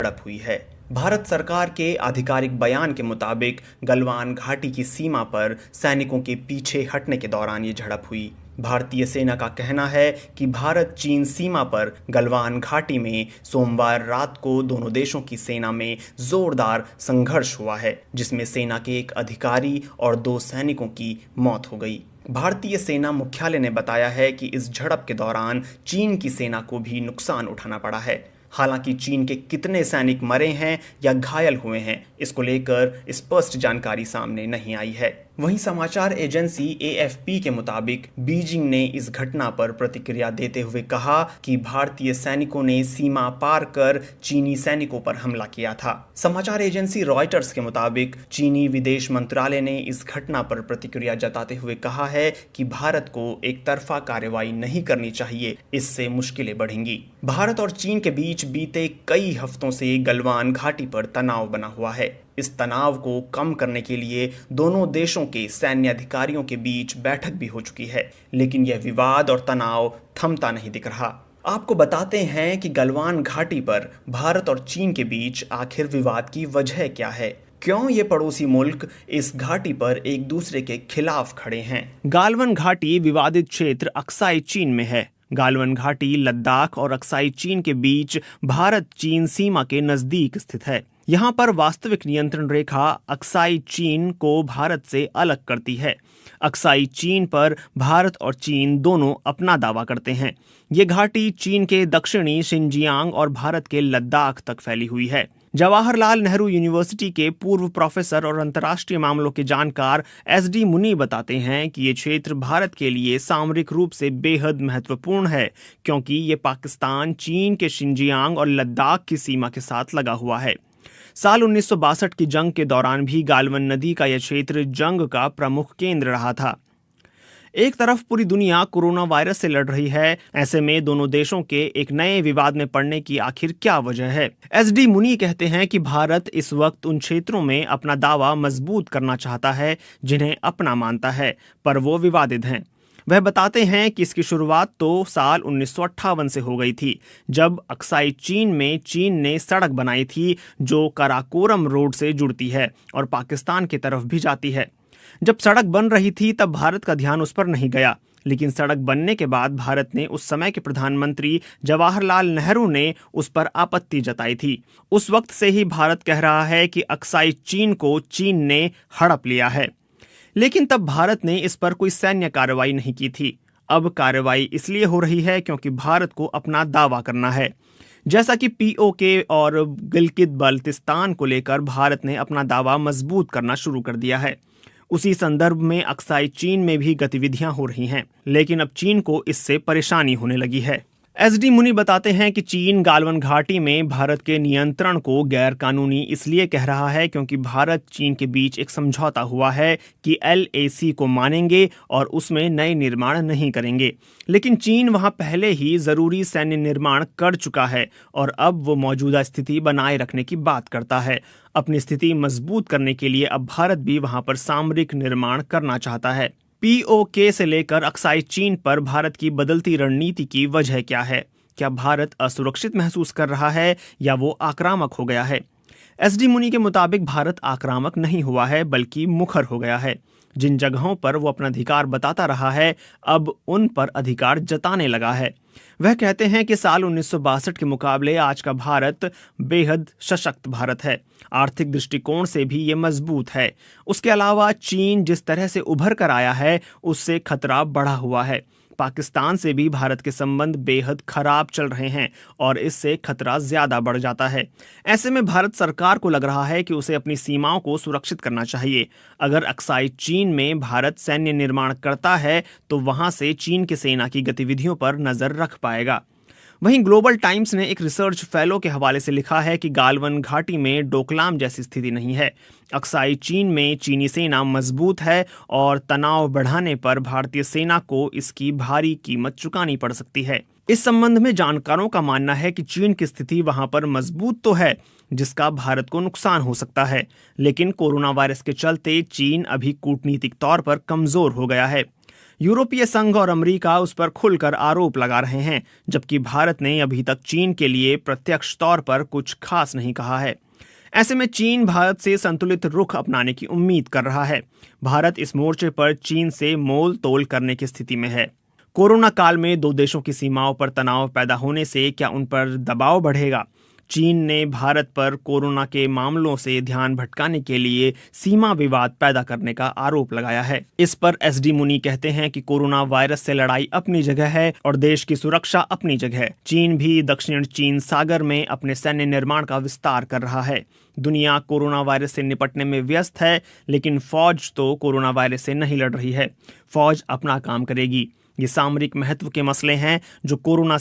झड़प हुई है। भारत सरकार के आधिकारिक बयान के मुताबिक गलवान घाटी की सीमा पर सैनिकों के पीछे हटने के दौरान ये झड़प हुई। भारतीय सेना का कहना है कि भारत चीन सीमा पर गलवान घाटी में सोमवार रात को दोनों देशों की सेना में जोरदार संघर्ष हुआ है, जिसमें सेना के एक अधिकारी और 2 सैनिकों की मौत हो गई। भारतीय सेना मुख्यालय ने बताया है कि इस झड़प के दौरान चीन की सेना को भी नुकसान उठाना पड़ा है। हालांकि चीन के कितने सैनिक मरे हैं या घायल हुए हैं, इसको लेकर स्पष्ट जानकारी सामने नहीं आई है। वहीं समाचार एजेंसी AFP के मुताबिक बीजिंग ने इस घटना पर प्रतिक्रिया देते हुए कहा कि भारतीय सैनिकों ने सीमा पार कर चीनी सैनिकों पर हमला किया था। समाचार एजेंसी रॉयटर्स के मुताबिक चीनी विदेश मंत्रालय ने इस घटना पर प्रतिक्रिया जताते हुए कहा है कि भारत को एक तरफा कार्रवाई नहीं करनी चाहिए, इससे मुश्किलें बढ़ेंगी। भारत और चीन के बीच बीते कई हफ्तों से गलवान घाटी पर तनाव बना हुआ है। इस तनाव को कम करने के लिए दोनों देशों के सैन्य अधिकारियों के बीच बैठक भी हो चुकी है, लेकिन यह विवाद और तनाव थमता नहीं दिख रहा। आपको बताते हैं कि गलवान घाटी पर भारत और चीन के बीच आखिर विवाद की वजह क्या है, क्यों ये पड़ोसी मुल्क इस घाटी पर एक दूसरे के खिलाफ खड़े हैं। गालवन घाटी विवादित क्षेत्र अक्साई चीन में है। गालवन घाटी लद्दाख और अक्साई चीन के बीच भारत चीन सीमा के नजदीक स्थित है। यहाँ पर वास्तविक नियंत्रण रेखा अक्साई चीन को भारत से अलग करती है। अक्साई चीन पर भारत और चीन दोनों अपना दावा करते हैं। ये घाटी चीन के दक्षिणी शिनजियांग और भारत के लद्दाख तक फैली हुई है। जवाहरलाल नेहरू यूनिवर्सिटी के पूर्व प्रोफेसर और अंतर्राष्ट्रीय मामलों के जानकार SD मुनी बताते हैं कि ये क्षेत्र भारत के लिए सामरिक रूप से बेहद महत्वपूर्ण है, क्योंकि ये पाकिस्तान चीन के शिनजियांग और लद्दाख की सीमा के साथ लगा हुआ है। साल 1962 की जंग के दौरान भी गालवन नदी का यह क्षेत्र जंग का प्रमुख केंद्र रहा था। एक तरफ पूरी दुनिया कोरोना वायरस से लड़ रही है, ऐसे में दोनों देशों के एक नए विवाद में पड़ने की आखिर क्या वजह है। SD मुनी कहते हैं कि भारत इस वक्त उन क्षेत्रों में अपना दावा मजबूत करना चाहता है जिन्हें अपना मानता है, पर वो विवादित हैं। वह बताते हैं कि इसकी शुरुआत तो साल 1958 से हो गई थी, जब अक्साई चीन में चीन ने सड़क बनाई थी जो कराकोरम रोड से जुड़ती है और पाकिस्तान की तरफ भी जाती है। जब सड़क बन रही थी तब भारत का ध्यान उस पर नहीं गया, लेकिन सड़क बनने के बाद भारत ने उस समय के प्रधानमंत्री जवाहरलाल नेहरू ने उस पर आपत्ति जताई थी। उस वक्त से ही भारत कह रहा है कि अक्साई चीन को चीन ने हड़प लिया है, लेकिन तब भारत ने इस पर कोई सैन्य कार्रवाई नहीं की थी। अब कार्रवाई इसलिए हो रही है क्योंकि भारत को अपना दावा करना है। जैसा कि POK और गिलगित बाल्टिस्तान को लेकर भारत ने अपना दावा मजबूत करना शुरू कर दिया है। उसी संदर्भ में अक्साई चीन में भी गतिविधियां हो रही हैं, लेकिन अब चीन को इससे परेशानी होने लगी है। SD मुनी बताते हैं कि चीन गालवन घाटी में भारत के नियंत्रण को गैर कानूनी इसलिए कह रहा है क्योंकि भारत चीन के बीच एक समझौता हुआ है कि LAC को मानेंगे और उसमें नए निर्माण नहीं करेंगे, लेकिन चीन वहां पहले ही जरूरी सैन्य निर्माण कर चुका है और अब वो मौजूदा स्थिति बनाए रखने की बात करता है। अपनी स्थिति मजबूत करने के लिए अब भारत भी वहां पर सामरिक निर्माण करना चाहता है। POK से लेकर अक्साई चीन पर भारत की बदलती रणनीति की वजह क्या है? क्या भारत असुरक्षित महसूस कर रहा है या वो आक्रामक हो गया है? SD मुनी के मुताबिक भारत आक्रामक नहीं हुआ है, बल्कि मुखर हो गया है। जिन जगहों पर वो अपना अधिकार बताता रहा है, अब उन पर अधिकार जताने लगा है। वह कहते हैं कि साल 1962 के मुकाबले आज का भारत बेहद सशक्त भारत है। आर्थिक दृष्टिकोण से भी ये मजबूत है। उसके अलावा चीन जिस तरह से उभर कर आया है, उससे खतरा बढ़ा हुआ है। पाकिस्तान से भी भारत के संबंध बेहद खराब चल रहे हैं और इससे खतरा ज्यादा बढ़ जाता है। ऐसे में भारत सरकार को लग रहा है कि उसे अपनी सीमाओं को सुरक्षित करना चाहिए। अगर अक्साई चीन में भारत सैन्य निर्माण करता है तो वहां से चीन की सेना की गतिविधियों पर नजर रख पाएगा। वहीं ग्लोबल टाइम्स ने एक रिसर्च फेलो के हवाले से लिखा है कि गालवन घाटी में डोकलाम जैसी स्थिति नहीं है। अक्साई चीन में चीनी सेना मजबूत है और तनाव बढ़ाने पर भारतीय सेना को इसकी भारी कीमत चुकानी पड़ सकती है। इस संबंध में जानकारों का मानना है कि चीन की स्थिति वहां पर मजबूत तो है, जिसका भारत को नुकसान हो सकता है, लेकिन कोरोना वायरस के चलते चीन अभी कूटनीतिक तौर पर कमजोर हो गया है। यूरोपीय संघ और अमेरिका उस पर खुलकर आरोप लगा रहे हैं, जबकि भारत ने अभी तक चीन के लिए प्रत्यक्ष तौर पर कुछ खास नहीं कहा है। ऐसे में चीन भारत से संतुलित रुख अपनाने की उम्मीद कर रहा है। भारत इस मोर्चे पर चीन से मोल तोल करने की स्थिति में है। कोरोना काल में दो देशों की सीमाओं पर तनाव पैदा होने से क्या उन पर दबाव बढ़ेगा? चीन ने भारत पर कोरोना के मामलों से ध्यान भटकाने के लिए सीमा विवाद पैदा करने का आरोप लगाया है। इस पर एसडी मुनी कहते हैं कि कोरोना वायरस से लड़ाई अपनी जगह है और देश की सुरक्षा अपनी जगह। चीन भी दक्षिण चीन सागर में अपने सैन्य निर्माण का विस्तार कर रहा है। दुनिया कोरोना वायरस से निपटने में व्यस्त है, लेकिन फौज तो कोरोना वायरस से नहीं लड़ रही है। फौज अपना काम करेगी। ये सामरिक महत्व के मसले हैं जो कोरोना